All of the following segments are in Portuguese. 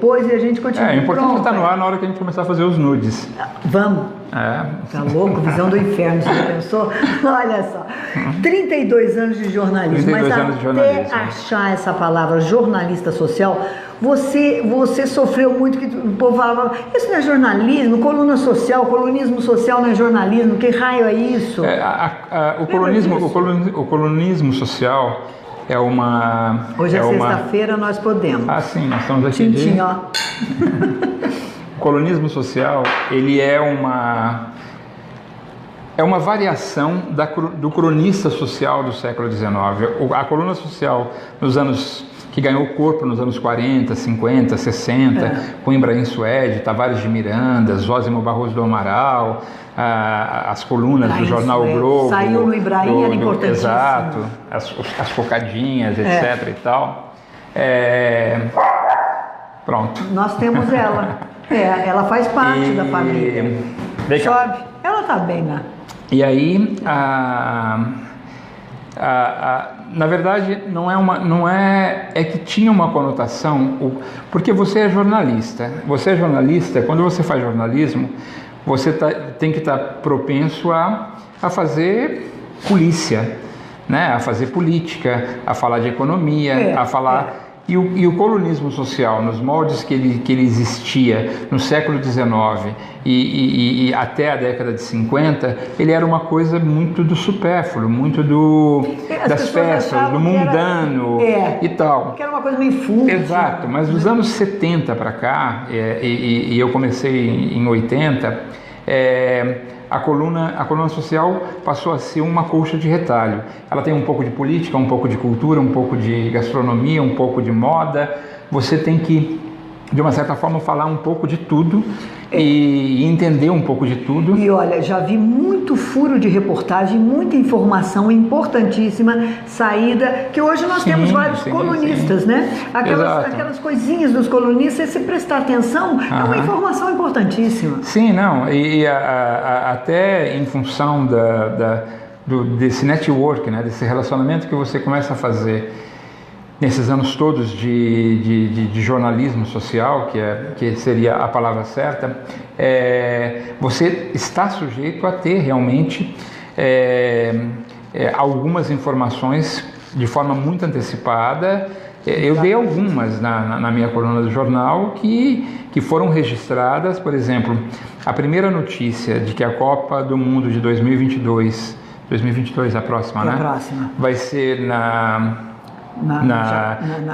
depois e a gente continua. É importante estar no ar na hora que a gente começar a fazer os nudes. Vamos. É. Tá louco? Visão do inferno, você já pensou? Olha só, 32 anos de jornalismo, 32 mas anos de até jornalismo. achar essa palavra jornalista social, você sofreu muito, que o povo falava, isso não é jornalismo, coluna social, colunismo social não é jornalismo, que raio é isso? O colunismo social é uma... Hoje é sexta-feira, nós podemos. Ah, sim, nós estamos aqui Tintim, ó. O colunismo social, ele é uma variação do cronista social do século XIX. A coluna social que ganhou corpo nos anos 40, 50, 60, com Ibrahim Suede, Tavares de Miranda, Zósimo Barroso do Amaral, as colunas do jornal O Globo. Saiu no Ibrahim, era importantíssimo. Exato, as cocadinhas, etc. e tal. Pronto. Nós temos ela. Ela faz parte da família. Sabe? Ela tá bem, né? E aí, na verdade, é que tinha uma conotação, porque você é jornalista. Você é jornalista, quando você faz jornalismo, você tem que estar propenso a fazer polícia, né? A fazer política, a falar de economia, a falar... E o colunismo social, nos moldes que ele existia no século XIX e até a década de 50, ele era uma coisa muito do supérfluo, muito das festas, do mundano e tal. Que era uma coisa meio fútil. Exato, mas dos anos 70 para cá, e eu comecei em 80, a coluna social passou a ser uma colcha de retalho. Ela tem um pouco de política, um pouco de cultura, um pouco de gastronomia, um pouco de moda. Você tem que, de uma certa forma, falar um pouco de tudo e entender um pouco de tudo. E olha, já vi muito furo de reportagem, muita informação importantíssima saída, que hoje nós temos vários colunistas, né? Aquelas coisinhas dos colunistas, se prestar atenção, é uma informação importantíssima. Sim, não, e até em função desse network, né, desse relacionamento que você começa a fazer nesses anos todos de jornalismo social, que seria a palavra certa, você está sujeito a ter realmente algumas informações de forma muito antecipada. Eu dei algumas na minha coluna do jornal que foram registradas. Por exemplo, a primeira notícia de que a Copa do Mundo de 2022 a próxima, né? Próxima. Vai ser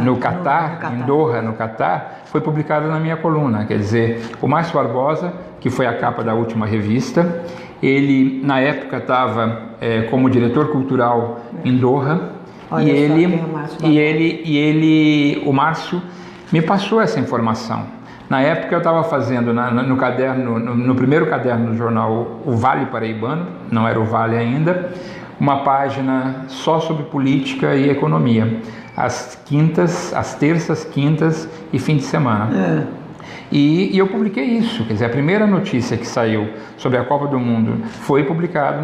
no Catar, em Doha, no Catar, foi publicado na minha coluna. Quer dizer, o Márcio Barbosa, que foi a capa da última revista, ele na época estava como diretor cultural em Doha. O Márcio me passou essa informação. Na época eu estava fazendo no caderno, no primeiro caderno do jornal O Vale Paraibano, não era o Vale ainda, uma página só sobre política e economia, às terças, quintas e fim de semana. E eu publiquei isso, quer dizer, a primeira notícia que saiu sobre a Copa do Mundo foi publicada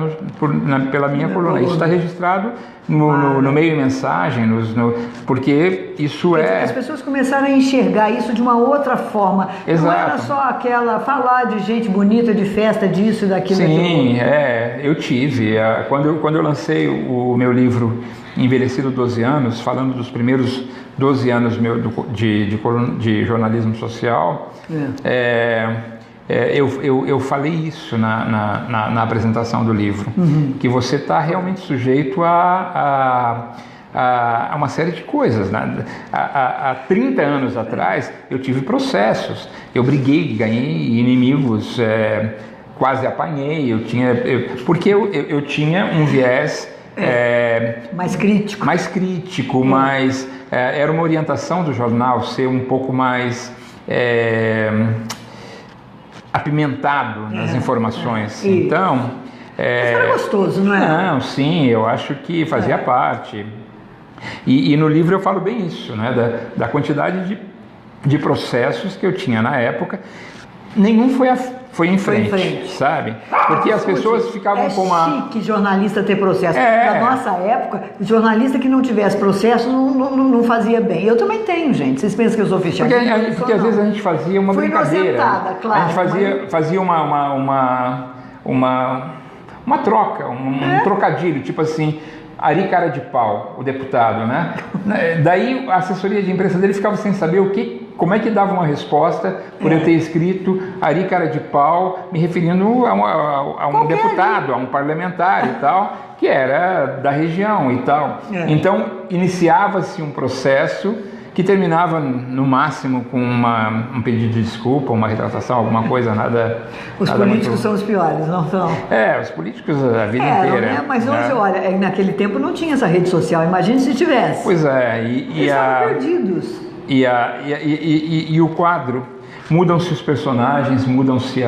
pela minha coluna. Isso está registrado no meio e mensagem, porque isso As pessoas começaram a enxergar isso de uma outra forma. Exato. Não era só falar de gente bonita, de festa, disso, daquilo. Sim, eu tive. Quando eu lancei o meu livro Envelhecido 12 anos, falando dos primeiros 12 anos de jornalismo social, eu falei isso na apresentação do livro, que você está realmente sujeito a uma série de coisas, né? Há 30 anos atrás eu tive processos, eu briguei, ganhei inimigos, quase apanhei, porque eu tinha um viés mais crítico, mas era uma orientação do jornal ser um pouco mais apimentado nas informações. Então, mas era gostoso, não é? Não, sim, eu acho que fazia parte. E no livro eu falo bem isso, né? Da quantidade de processos que eu tinha na época, nenhum foi em frente, sabe? Porque as pessoas ficavam com uma... É chique jornalista ter processo. Na nossa época, jornalista que não tivesse processo não fazia bem. Eu também tenho, gente. Vocês pensam que eu sou fechada? Porque às vezes a gente fazia uma brincadeira. Claro, a gente fazia uma troca, um trocadilho, tipo assim... Ari Cara de Pau, o deputado, né? Daí a assessoria de imprensa dele ficava sem saber como é que dava uma resposta por eu ter escrito Ari Cara de Pau, me referindo a um deputado, a um parlamentar e tal, que era da região e tal. Então iniciava-se um processo que terminava no máximo com um pedido de desculpa, uma retratação, alguma coisa, nada... Os políticos são os piores, não são? Os políticos a vida inteira. Né? Mas hoje, olha, naquele tempo não tinha essa rede social, imagine se tivesse. Pois é, eles estavam perdidos. E o quadro, mudam-se os personagens, mudam-se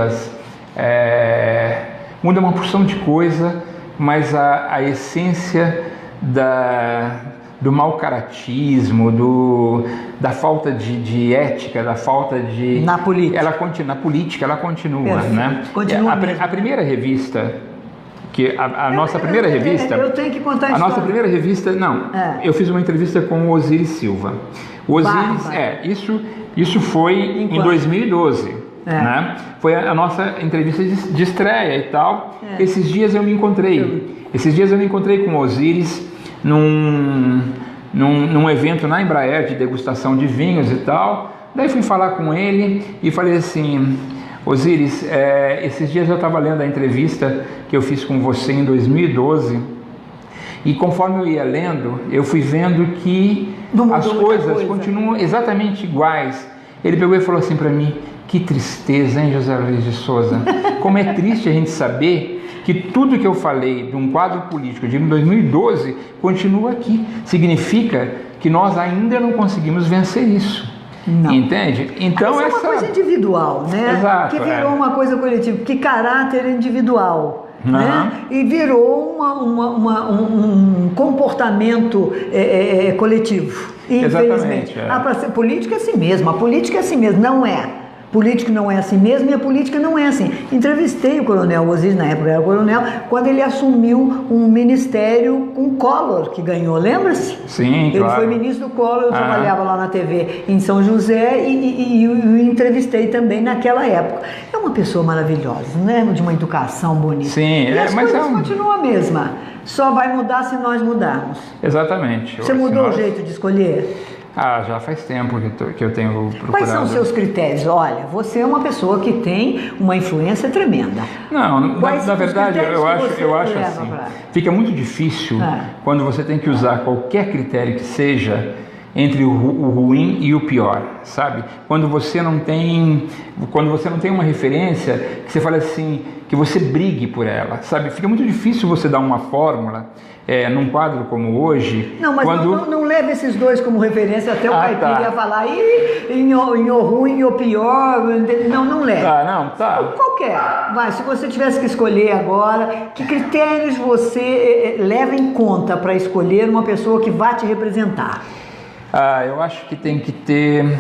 muda uma porção de coisa, mas a essência do mau-caratismo, da falta de ética, da falta de... Na política. Na política ela continua, né? Continua a primeira revista, a nossa primeira revista... Eu tenho que contar isso. A nossa primeira revista, eu fiz uma entrevista com o Osiris Silva. O Osiris, isso foi em 2012. Né? Foi a nossa entrevista de estreia e tal. Esses dias eu me encontrei com o Osiris num evento na Embraer de degustação de vinhos e tal. Daí fui falar com ele e falei assim: Osiris, esses dias eu estava lendo a entrevista que eu fiz com você em 2012 e conforme eu ia lendo, eu fui vendo que as coisas continuam exatamente iguais. Ele pegou e falou assim para mim: que tristeza, hein, José Luiz de Souza? Como é triste a gente saber que tudo que eu falei de um quadro político de 2012 continua aqui. Significa que nós ainda não conseguimos vencer isso. Não. Entende? Então mas é uma coisa individual, né? Exato, que virou uma coisa coletiva, que caráter individual. Né? E virou um comportamento coletivo. Infelizmente. Para ser política é assim mesmo. A política é assim mesmo, não é. Político não é assim mesmo e a política não é assim. Entrevistei o coronel Osiris, na época era coronel, quando ele assumiu um ministério com Collor, que ganhou, lembra-se? Sim, ele foi ministro do Collor, eu trabalhava lá na TV em São José e o entrevistei também naquela época. É uma pessoa maravilhosa, né? De uma educação bonita. Sim, e as coisas continuam a mesma. Só vai mudar se nós mudarmos. Exatamente. Você mudou o jeito de escolher? Já faz tempo que eu tenho procurado. Quais são os seus critérios? Olha, você é uma pessoa que tem uma influência tremenda. Não, na verdade, eu acho assim, fica muito difícil quando você tem que usar qualquer critério que seja entre o ruim e o pior, sabe? Quando você não tem uma referência que você fala assim, que você brigue por ela, sabe? Fica muito difícil você dar uma fórmula num quadro como hoje. Não, mas não leve esses dois como referência, até o Caipira ia falar, em o ruim e o pior, não leve. Qualquer. Vai, se você tivesse que escolher agora, que critérios você leva em conta para escolher uma pessoa que vai te representar? Eu acho que tem que ter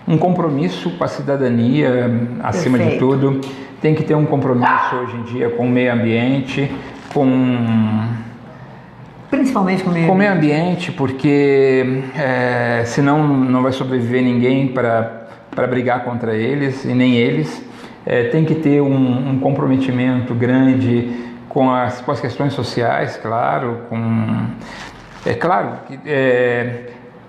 um compromisso com a cidadania, acima de tudo. Tem que ter um compromisso hoje em dia com o meio ambiente, principalmente com o meio ambiente, porque senão não vai sobreviver ninguém para brigar contra eles, e nem eles. Tem que ter um comprometimento grande com as questões sociais, claro. É claro que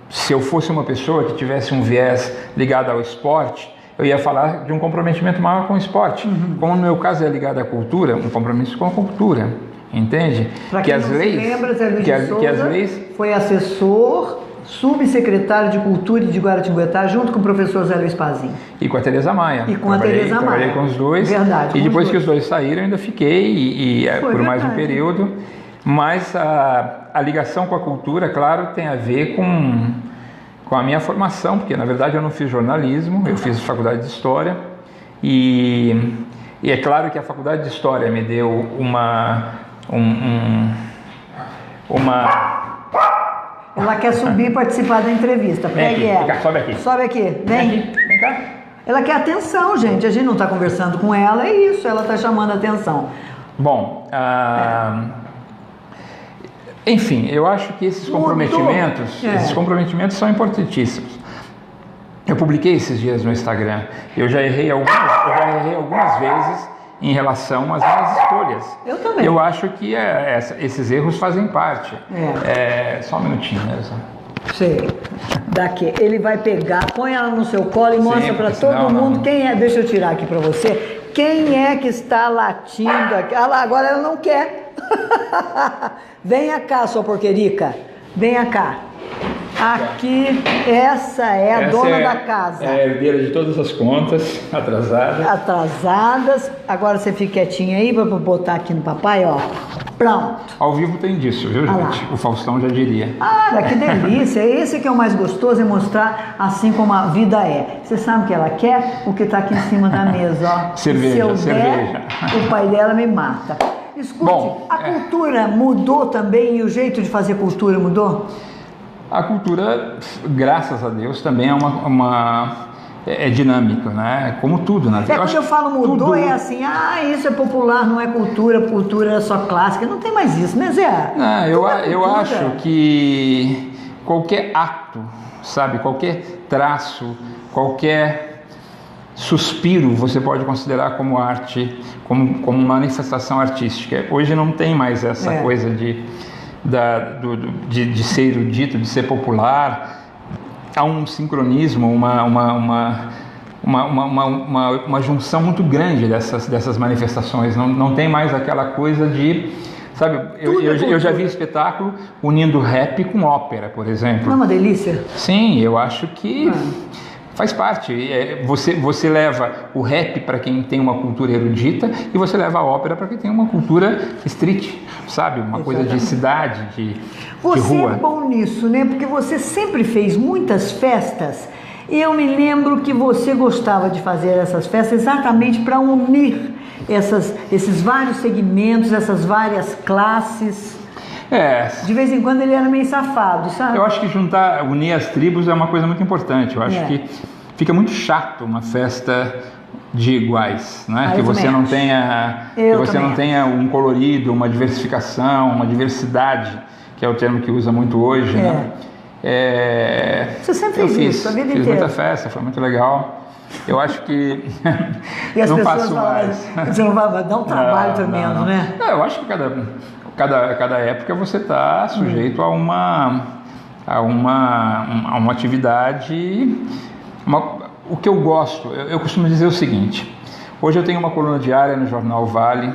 se eu fosse uma pessoa que tivesse um viés ligado ao esporte, eu ia falar de um comprometimento maior com o esporte. Como no meu caso é ligado à cultura, um compromisso com a cultura, entende? Para quem não se lembra, Zé Luiz de Souza foi assessor, subsecretário de Cultura de Guaratinguetá, junto com o professor Zé Luiz Pazin. E com a Tereza Maia. Trabalhei com os dois. Verdade. E depois que os dois saíram, eu ainda fiquei por mais um período. Mas a ligação com a cultura, claro, tem a ver com a minha formação, porque na verdade eu não fiz jornalismo, eu fiz faculdade de História, e é claro que a faculdade de História me deu Ela quer subir e participar da entrevista. Vem aqui, sobe aqui. Sobe aqui, vem. Vem cá. Ela quer atenção, gente. A gente não está conversando com ela, é isso, ela está chamando a atenção. Bom, enfim, eu acho que esses comprometimentos são importantíssimos. Eu publiquei esses dias no Instagram. Eu já errei algumas vezes em relação às minhas escolhas. Eu também. Eu acho que esses erros fazem parte. Só um minutinho, né? Sei. Daqui. Ele vai pegar, põe ela no seu colo e mostra para todo mundo quem é. Deixa eu tirar aqui para você. Quem é que está latindo aqui? Ah lá, agora ela não quer. Venha cá, sua porquerica. Venha cá. Aqui, essa é a dona da casa. É a herdeira de todas as contas atrasadas. Atrasadas. Agora você fica quietinha aí para botar aqui no papai, ó. Pronto. Ao vivo tem disso, viu, gente? O Faustão já diria. Ah, que delícia. Esse que é o mais gostoso, é mostrar assim como a vida é. Você sabe o que ela quer? O que está aqui em cima da mesa, ó. Cerveja. O pai dela me mata. Escute, a cultura mudou também e o jeito de fazer cultura mudou? A cultura, graças a Deus, também é dinâmica, né? Como tudo na vida. Quando eu falo mudou, é assim, isso é popular, não é cultura, cultura é só clássica. Não tem mais isso, né, Zé? Não, eu acho que qualquer ato, sabe, qualquer traço, qualquer suspiro, você pode considerar como arte, como manifestação artística. Hoje não tem mais essa coisa de ser erudito, de ser popular. Há um sincronismo, uma junção muito grande dessas manifestações. Não tem mais aquela coisa de... Sabe, eu já vi espetáculo unindo rap com ópera, por exemplo. Não é uma delícia? Sim, eu acho que... Faz parte. Você leva o rap para quem tem uma cultura erudita e você leva a ópera para quem tem uma cultura street, sabe? Uma coisa de cidade, de rua. Você é bom nisso, né? Porque você sempre fez muitas festas e eu me lembro que você gostava de fazer essas festas exatamente para unir esses vários segmentos, essas várias classes. De vez em quando ele era meio safado, sabe? Eu acho que unir as tribos é uma coisa muito importante. Eu acho que fica muito chato uma festa de iguais, né? Que você não tenha um colorido, uma diversificação, uma diversidade, que é o termo que usa muito hoje, né? Você sempre fez isso, a vida inteira. Fiz muita festa, foi muito legal. Eu acho que e as não pessoas faço mais. Você não vai dar um trabalho tremendo, né? Eu acho que cada época você está sujeito a uma atividade. O que eu gosto, eu costumo dizer o seguinte: hoje eu tenho uma coluna diária no jornal Vale.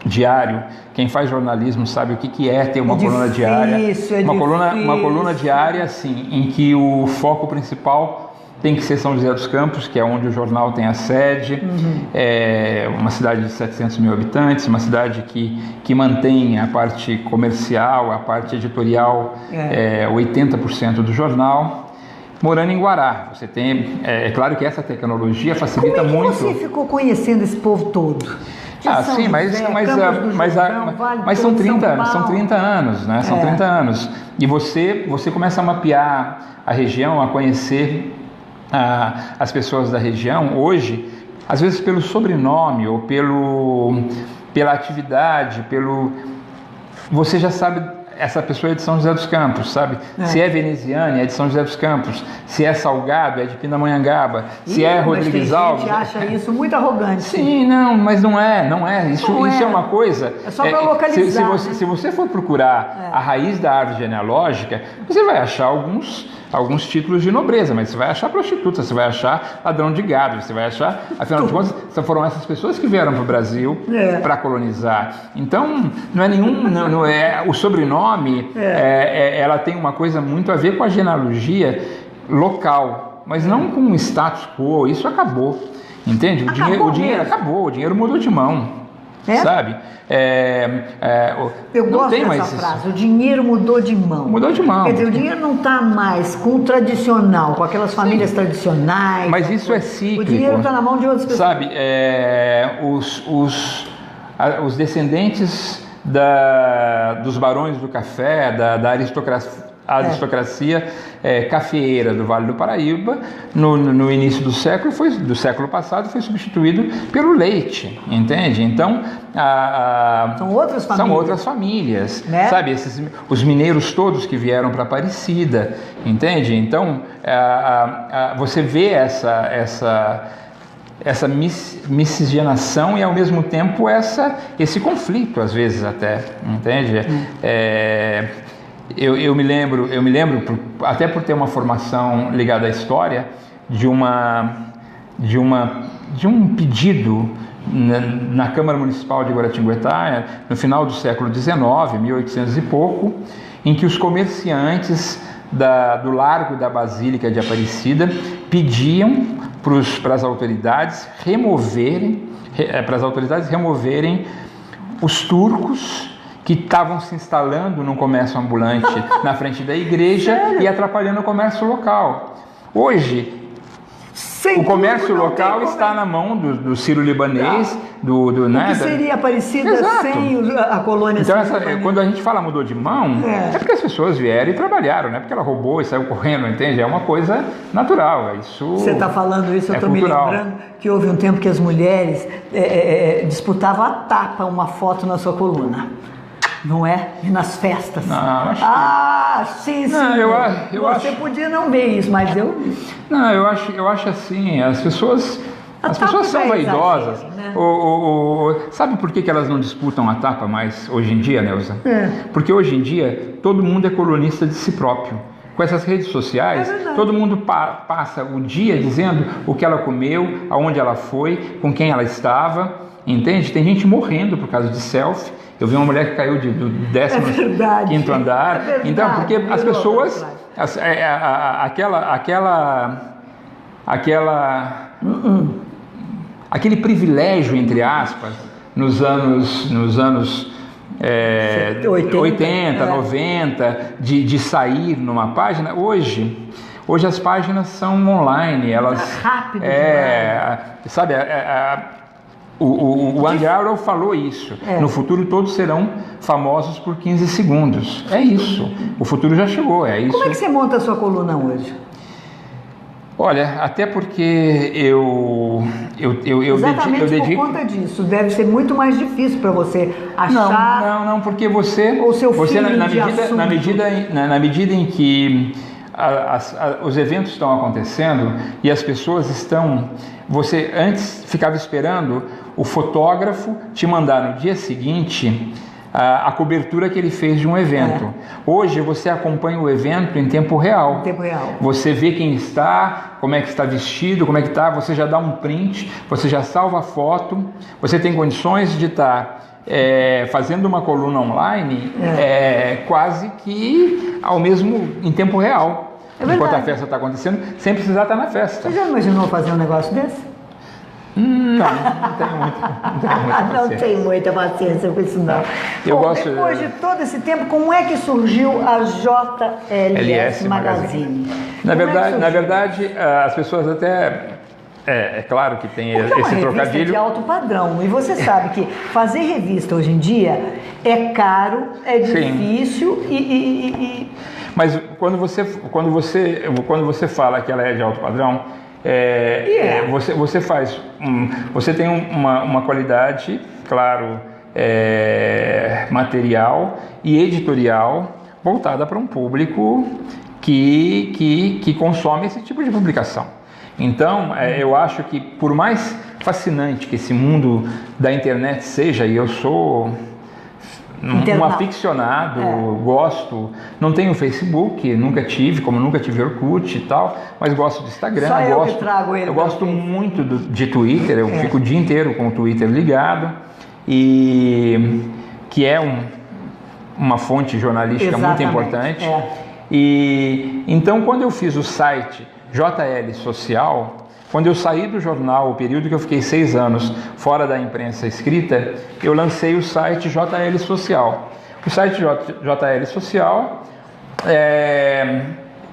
Diário. Quem faz jornalismo sabe o que é ter uma coluna diária. Uma coluna diária, assim, em que o foco principal tem que ser São José dos Campos, que é onde o jornal tem a sede. É uma cidade de 700 mil habitantes, uma cidade que mantém a parte comercial, a parte editorial, 80% do jornal. Morando em Guará, você tem... É claro que essa tecnologia facilita muito... Como é que você ficou conhecendo esse povo todo? Sim, mas são 30 anos, né? São 30 anos. E você começa a mapear a região, a conhecer as pessoas da região hoje, às vezes pelo sobrenome ou pela atividade, você já sabe, essa pessoa é de São José dos Campos, sabe? Se é veneziana, é de São José dos Campos. Se é Salgado, é de Pindamonhangaba. Se é Rodrigues Alves... A gente acha isso muito arrogante. Sim, mas não é. Isso é uma coisa... É só para localizar. Se você for procurar a raiz da árvore genealógica, você vai achar alguns títulos de nobreza, mas você vai achar prostituta, você vai achar ladrão de gado, você vai achar... Afinal de contas, foram essas pessoas que vieram para o Brasil para colonizar. Então, não é o sobrenome... ela tem uma coisa muito a ver com a genealogia local, mas não com o status quo. Isso acabou, entende? O dinheiro acabou, o dinheiro mudou de mão. Sabe? Eu gosto dessa frase, o dinheiro mudou de mão. Mudou de mão. Quer dizer, o dinheiro não está mais com o tradicional, com aquelas famílias tradicionais. Mas isso é cíclico. O dinheiro está na mão de outras pessoas. Sabe, os descendentes dos barões do café, da a aristocracia cafeeira do Vale do Paraíba, no início do século passado, foi substituído pelo leite, entende? Então, são outras famílias, né? Sabe? Os mineiros todos que vieram para Aparecida, entende? Então, você vê essa miscigenação e, ao mesmo tempo, esse conflito, às vezes, até, entende? Eu me lembro, até por ter uma formação ligada à história, de um pedido na Câmara Municipal de Guaratinguetá, no final do século XIX, 1800 e pouco, em que os comerciantes do Largo da Basílica de Aparecida pediam para as autoridades removerem os turcos que estavam se instalando no comércio ambulante na frente da igreja e atrapalhando o comércio local. Hoje, o comércio local está na mão do sírio-libanês, o que seria Aparecida sem a colônia. Então, quando a gente fala mudou de mão, é porque as pessoas vieram e trabalharam, não é porque ela roubou e saiu correndo, entende? É uma coisa natural. Você está falando isso, eu estou me lembrando que houve um tempo que as mulheres disputavam a tapa uma foto na sua coluna. Não é? E nas festas. Não, acho que... sim. Não, Você podia não ver isso, mas eu... Não, eu acho assim, as pessoas são vaidosas. Né? Sabe por que elas não disputam a tapa mais hoje em dia, Neuza? Porque hoje em dia todo mundo é colunista de si próprio. Com essas redes sociais, todo mundo passa o dia dizendo o que ela comeu, aonde ela foi, com quem ela estava, entende? Tem gente morrendo por causa de selfie. Eu vi uma mulher que caiu do 15º andar. Então, porque as pessoas, aquele privilégio, entre aspas, nos anos 80, 90, de sair numa página, hoje as páginas são online, elas... Rápido sabe, o Andy Arrow falou isso. No futuro todos serão famosos por 15 segundos. É isso. O futuro já chegou, é isso. Como é que você monta a sua coluna hoje? Olha, até porque eu dedico... por conta disso. Deve ser muito mais difícil para você achar... Não, porque você... Ou seu filho na medida em que os eventos estão acontecendo e as pessoas estão... Você antes ficava esperando o fotógrafo te mandar no dia seguinte a cobertura que ele fez de um evento. Hoje você acompanha o evento em tempo real. Você vê quem está, como é que está vestido, como é que está, você já dá um print, você já salva a foto, você tem condições de estar fazendo uma coluna online quase que em tempo real. Enquanto a festa está acontecendo, sem precisar estar na festa. Você já imaginou fazer um negócio desse? Não tenho muita paciência com isso não. Depois de todo esse tempo, como é que surgiu a JLS Magazine? Na verdade, as pessoas até... É claro que tem esse trocadilho. É uma revista de alto padrão. E você sabe que fazer revista hoje em dia é caro, é difícil Mas quando você fala que ela é de alto padrão, você tem uma qualidade, claro, material e editorial voltada para um público que consome esse tipo de publicação. Então, eu acho que por mais fascinante que esse mundo da internet seja, e eu sou um aficionado, gosto, não tenho Facebook, nunca tive Orkut e tal, mas gosto de Instagram, eu gosto muito de Twitter, eu fico o dia inteiro com o Twitter ligado, e que é uma fonte jornalística muito importante. E então, quando eu fiz o site JL Social, quando eu saí do jornal, o período que eu fiquei 6 anos fora da imprensa escrita, eu lancei o site JL Social. O site JL Social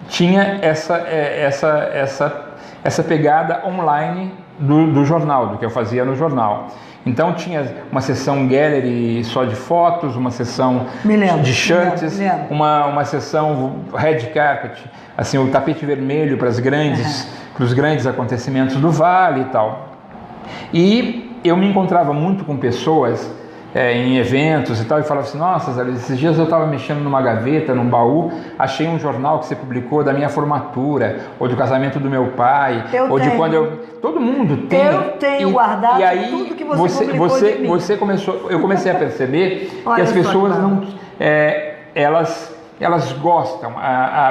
tinha essa pegada online do jornal, do que eu fazia no jornal. Então tinha uma sessão gallery só de fotos, uma sessão de shirts, uma sessão red carpet, assim, o tapete vermelho para os grandes acontecimentos do Vale e tal. E eu me encontrava muito com pessoas em eventos e tal, e falava assim: nossa, Zé, esses dias eu estava mexendo numa gaveta, num baú, achei um jornal que você publicou da minha formatura, ou do casamento do meu pai, de quando eu... Todo mundo tem. Eu tenho guardado e aí, tudo que você publicou de mim. Eu comecei a perceber que as pessoas não... elas gostam,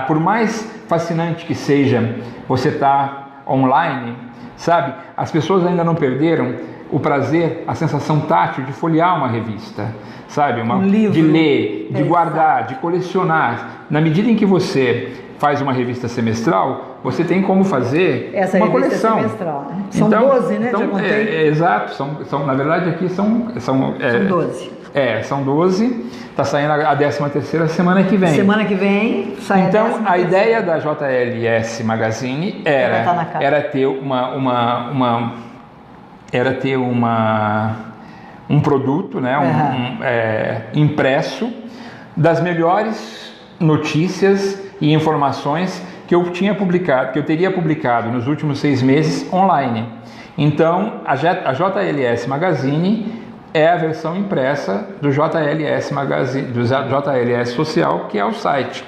por mais fascinante que seja você estar online, sabe? As pessoas ainda não perderam o prazer, a sensação tátil de folhear uma revista, sabe? Um livro. De ler, de guardar, de colecionar. Na medida em que você faz uma revista semestral, você tem como fazer uma coleção. Semestral, né? São 12, né? Então, já contei. Exato, na verdade aqui são 12. São 12. Está saindo a 13ª semana que vem. Semana que vem sai então, a ideia da JLS Magazine era ter um produto, né, impresso das melhores notícias e informações que eu teria publicado nos últimos 6 meses online. Então, a JLS Magazine é a versão impressa do JLS Magazine, do JLS Social, que é o site.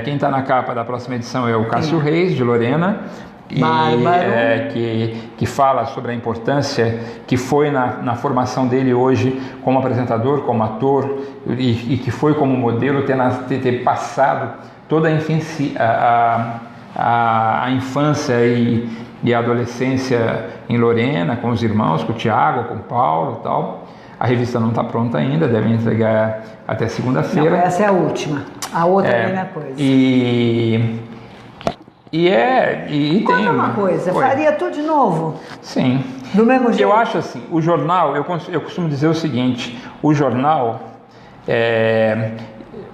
Quem está na capa da próxima edição é o Cássio Reis, de Lorena, que fala sobre a importância que foi na formação dele hoje como apresentador, como ator, e que foi como modelo ter passado toda a infância e a adolescência em Lorena, com os irmãos, com o Tiago, com o Paulo e tal. A revista não está pronta ainda, devem entregar até segunda-feira. Não, essa é a última, a outra é a mesma coisa. Conta uma coisa, faria tudo de novo? Sim. Do mesmo jeito? Eu acho assim, o jornal, eu costumo dizer o seguinte: o jornal,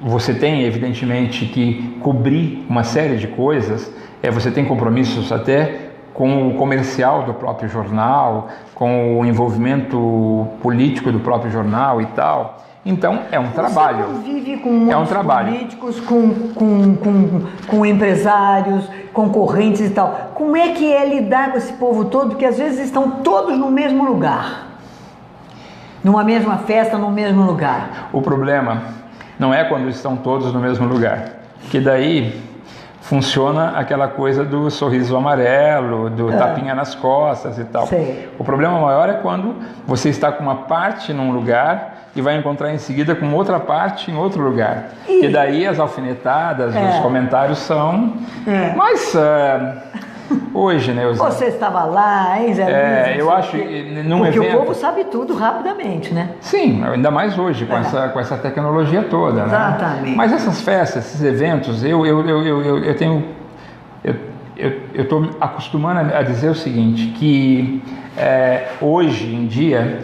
você tem evidentemente que cobrir uma série de coisas, você tem compromissos até com o comercial do próprio jornal, com o envolvimento político do próprio jornal e tal. Então, é um trabalho. Você convive com muitos políticos, com empresários, concorrentes e tal. Como é que é lidar com esse povo todo? Porque às vezes estão todos no mesmo lugar. Numa mesma festa, no mesmo lugar. O problema não é quando estão todos no mesmo lugar. Que daí funciona aquela coisa do sorriso amarelo, do tapinha nas costas e tal. Sei. O problema maior é quando você está com uma parte num lugar e vai encontrar em seguida com outra parte em outro lugar. E daí as alfinetadas, os comentários são... Mas hoje, né? Você estava lá, hein, Zé Luiz? Eu acho num evento... Porque o povo sabe tudo rapidamente, né? Sim, ainda mais hoje, com essa tecnologia toda, Exatamente. Né? Mas essas festas, esses eventos, eu estou acostumando a dizer o seguinte, que hoje em dia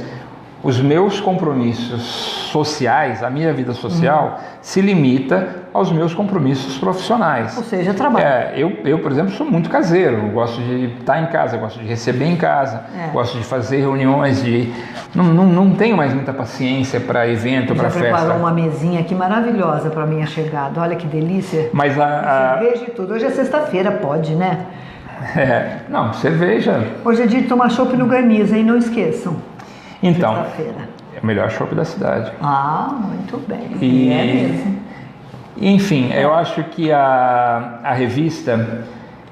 os meus compromissos sociais, a minha vida social, se limita aos meus compromissos profissionais. Ou seja, trabalho. Eu, por exemplo, sou muito caseiro, gosto de estar em casa, gosto de receber em casa, gosto de fazer reuniões, não tenho mais muita paciência para evento, para festa. Preparou uma mesinha aqui maravilhosa para minha chegada, olha que delícia. Mas cerveja e tudo, hoje é sexta-feira, pode, né? Não, cerveja... Hoje é dia de tomar chopp no Garniza, hein? Não esqueçam. Então, é o melhor chopp da cidade. Muito bem. É mesmo. Enfim, eu acho que a revista,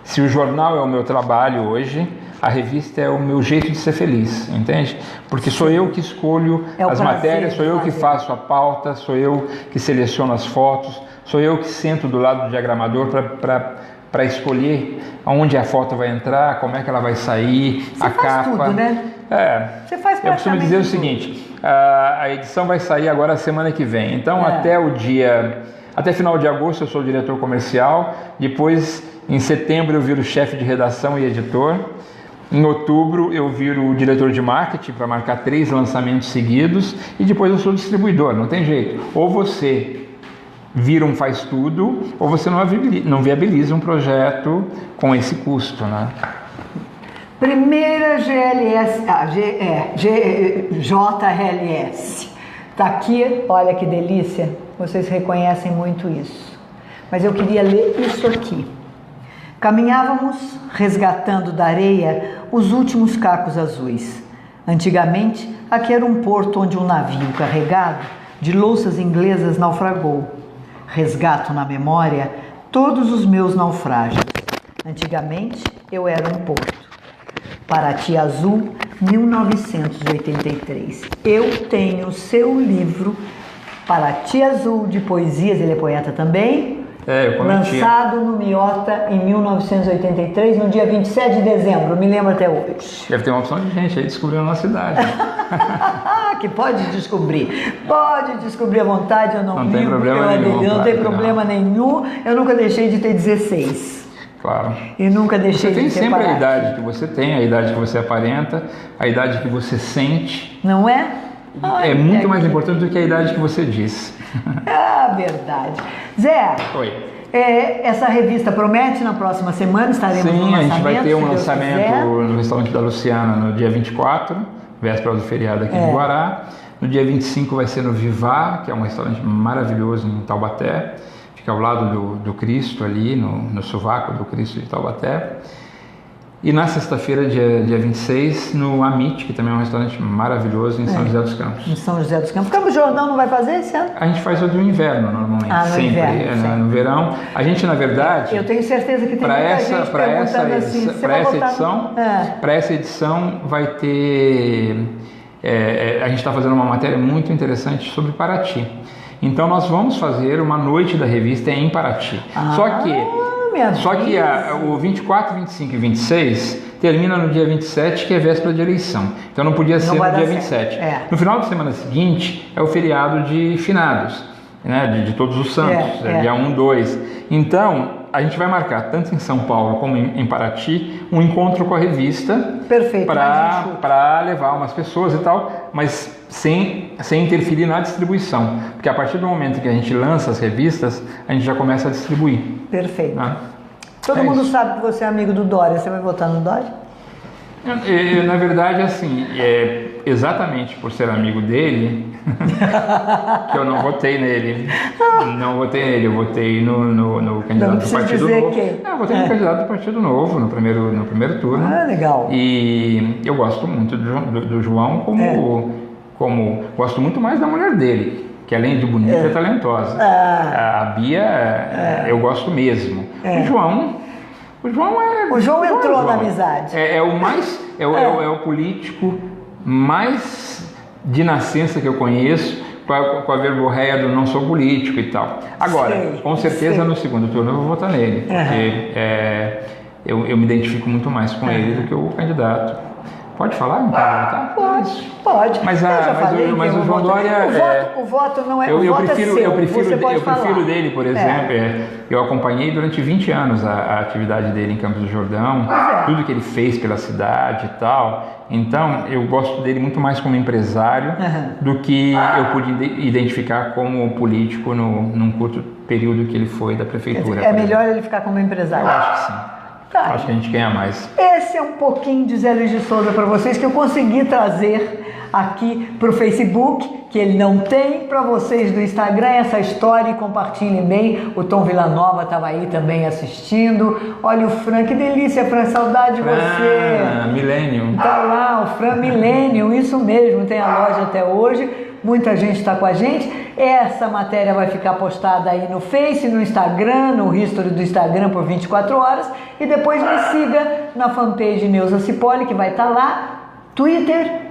se o jornal é o meu trabalho hoje, a revista é o meu jeito de ser feliz, entende? Porque sou eu que escolho as matérias, sou eu que faço a pauta, sou eu que seleciono as fotos, sou eu que sento do lado do diagramador para escolher onde a foto vai entrar, como é que ela vai sair, a capa. Tudo, né? Você faz eu costumo dizer o seguinte: a edição vai sair agora semana que vem. Então, até final de agosto eu sou diretor comercial. Depois, em setembro, eu viro chefe de redação e editor. Em outubro, eu viro diretor de marketing para marcar 3 lançamentos seguidos. E depois eu sou distribuidor. Não tem jeito. Ou você vira um faz tudo, ou você não viabiliza um projeto com esse custo, né? Primeira GLS, JLS. Está aqui, olha que delícia, vocês reconhecem muito isso. Mas eu queria ler isso aqui. Caminhávamos resgatando da areia os últimos cacos azuis. Antigamente, aqui era um porto onde um navio carregado de louças inglesas naufragou. Resgato na memória todos os meus naufrágios. Antigamente, eu era um porto. Paraty Azul, 1983. Eu tenho seu livro, Paraty Azul, de poesias, ele é poeta também, lançado no Miota em 1983, no dia 27 de dezembro, me lembro até hoje. Deve ter uma opção de gente aí descobrindo a nossa cidade. Que pode descobrir à vontade, eu não tem problema nenhum. Não tem problema nenhum, eu nunca deixei de ter 16. Claro. E nunca deixei de ter Você tem sempre Paraty. a idade que você tem, a idade que você aparenta, a idade que você sente. Não é? É muito mais importante do que a idade que você diz. Ah, verdade. Zé, Oi. Essa revista promete na próxima semana, estaremos no lançamento. Sim, a gente vai ter um lançamento no no restaurante da Luciana no dia 24, véspera do feriado aqui de Guará. No dia 25 vai ser no Vivá, que é um restaurante maravilhoso em Taubaté. Fica ao lado do Cristo ali, no sovaco do Cristo de Taubaté. E na sexta-feira, dia 26, no Amit, que também é um restaurante maravilhoso em São José dos Campos. Em São José dos Campos. Campos do Jordão não vai fazer esse ano? A gente faz o do inverno, normalmente. No sempre. Inverno, No verão. A gente, na verdade... Eu tenho certeza que tem muita gente perguntando assim, para essa edição vai ter... a gente está fazendo uma matéria muito interessante sobre Paraty. Então nós vamos fazer uma noite da revista em Paraty. Só que o 24, 25 e 26 termina no dia 27, que é véspera de eleição. Então não podia ser no dia 27. No final de semana seguinte é o feriado de finados, né, de Todos os Santos, dia 1, 2. Então a gente vai marcar, tanto em São Paulo como em Paraty, um encontro com a revista. Perfeito. Para levar umas pessoas e tal, mas sem interferir na distribuição. Porque a partir do momento que a gente lança as revistas, a gente já começa a distribuir. Perfeito. Né? Todo mundo sabe que você é amigo do Dória. Você vai votar no Dória? Na verdade, assim, exatamente por ser amigo dele, que eu não votei nele. Não votei nele, eu votei no candidato do Partido Novo. Eu votei no candidato do Partido Novo no primeiro turno. Ah, legal. E eu gosto muito do João como gosto muito mais da mulher dele, que além de bonita é talentosa. A Bia, eu gosto mesmo. O João entrou na amizade. É o político mais de nascença que eu conheço, com a verborreia do não sou político e tal. Agora, com certeza no segundo turno eu vou votar nele, porque eu me identifico muito mais com ele do que o candidato. Pode falar? Não pode votar? Pode. Mas o João Dória... O voto não é... Eu prefiro dele, por exemplo. Eu acompanhei durante 20 anos a atividade dele em Campos do Jordão, tudo que ele fez pela cidade e tal. Então, eu gosto dele muito mais como empresário do que eu pude identificar como político num curto período que ele foi da prefeitura. É melhor ele ficar como empresário? Eu acho que sim. Acho que a gente ganha mais. Esse é um pouquinho de Zé Luiz de Souza para vocês que eu consegui trazer aqui para o Facebook, que ele não tem, para vocês do Instagram, essa história, e compartilhem bem. O Tom Villanova estava aí também assistindo. Olha o Fran, que delícia, Fran, saudade de você. Millennium. Tá lá, o Fran Millennium, isso mesmo, tem a loja até hoje. Muita gente está com a gente. Essa matéria vai ficar postada aí no Face, no Instagram, no history do Instagram por 24 horas. E depois me siga na fanpage Neuza Cipolli, que vai estar lá, Twitter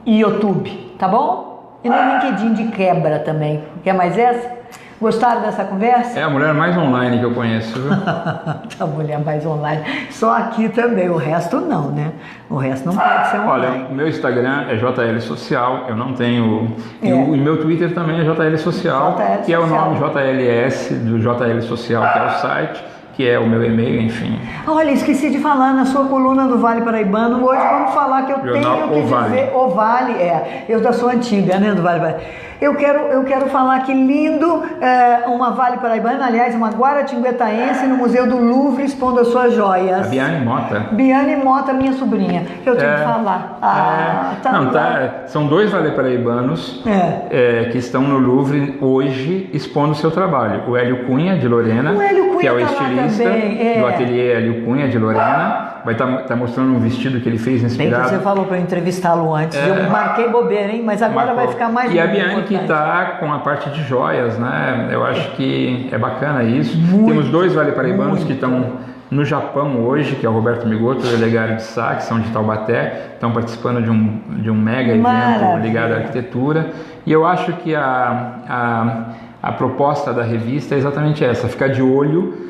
e YouTube, tá bom? E no LinkedIn de quebra também. Quer mais essa? Gostaram dessa conversa? É a mulher mais online que eu conheço, viu? A mulher mais online. Só aqui também, o resto não, né? O resto não pode ser online. Olha, o meu Instagram é JL Social, eu não tenho... E o meu Twitter também é JL Social, que é o nome JLS do JL Social, que é o site, que é o meu e-mail, enfim. Olha, esqueci de falar na sua coluna do Vale Paraibano. Hoje vamos falar que eu tenho que dizer o Vale, eu da sua antiga, né, do Vale Paraibano. Eu quero falar que lindo, uma Vale Paraibana, aliás, uma guaratinguetaense no Museu do Louvre expondo as suas joias. A Biane Mota. Biane Mota, minha sobrinha. Eu tenho que falar. São 2 Vale Paraibanos que estão no Louvre hoje expondo o seu trabalho. O Hélio Cunha, de Lorena, que é o estilista do ateliê Hélio Cunha, de Lorena. Vai estar mostrando um vestido que ele fez inspirado. Bem que você falou para eu entrevistá-lo antes. Eu marquei bobeira, hein? Mas agora vai ficar mais... E a Biane que está com a parte de joias, né? Eu acho que é bacana isso. Temos 2 Vale Paraibanos que estão no Japão hoje, que é o Roberto Migoto e o Legário de Sá, que são de Taubaté, estão participando de um mega evento ligado à arquitetura. E eu acho que a proposta da revista é exatamente essa, ficar de olho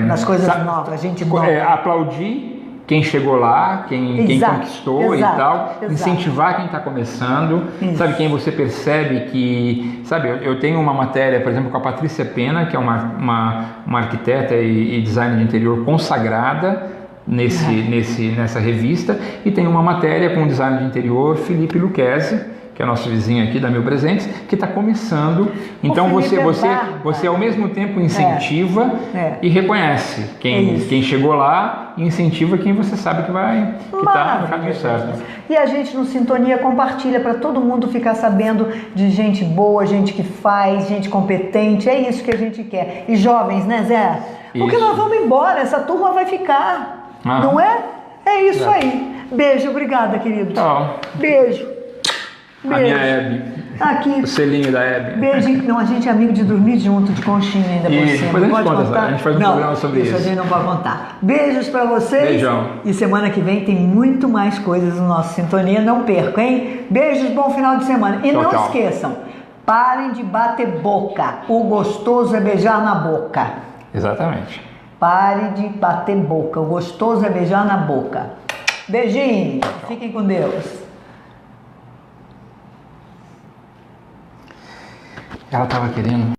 nas coisas novas, gente nova. Aplaudir quem chegou lá, quem conquistou e tal, incentivar quem está começando, sabe, quem você percebe que, sabe, eu tenho uma matéria, por exemplo, com a Patrícia Pena, que é uma arquiteta e designer de interior consagrada nessa revista, e tem uma matéria com o designer de interior Felipe Lucchesi, que é nosso vizinho aqui da Mil Presentes, que está começando. Então você ao mesmo tempo incentiva e reconhece quem chegou lá e incentiva quem você sabe que está no caminho certo. E a gente no Sintonia compartilha para todo mundo ficar sabendo de gente boa, gente que faz, gente competente. É isso que a gente quer. E jovens, né, Zé? Porque nós vamos embora, essa turma vai ficar. Não é? É isso aí. Beijo, obrigada, querido. Tchau. Beijo. A minha Hebe. Aqui. O selinho da Hebe. Beijo. Não, a gente é amigo de dormir junto, de conchinha ainda por cima. Depois a gente faz um programa sobre isso. A gente não pode contar. Beijos pra vocês. Beijão. E semana que vem tem muito mais coisas no nosso Sintonia. Não percam, hein? Beijos, bom final de semana. E não esqueçam, parem de bater boca. O gostoso é beijar na boca. Exatamente. Pare de bater boca. O gostoso é beijar na boca. Beijinho. Fiquem com Deus. Ela estava querendo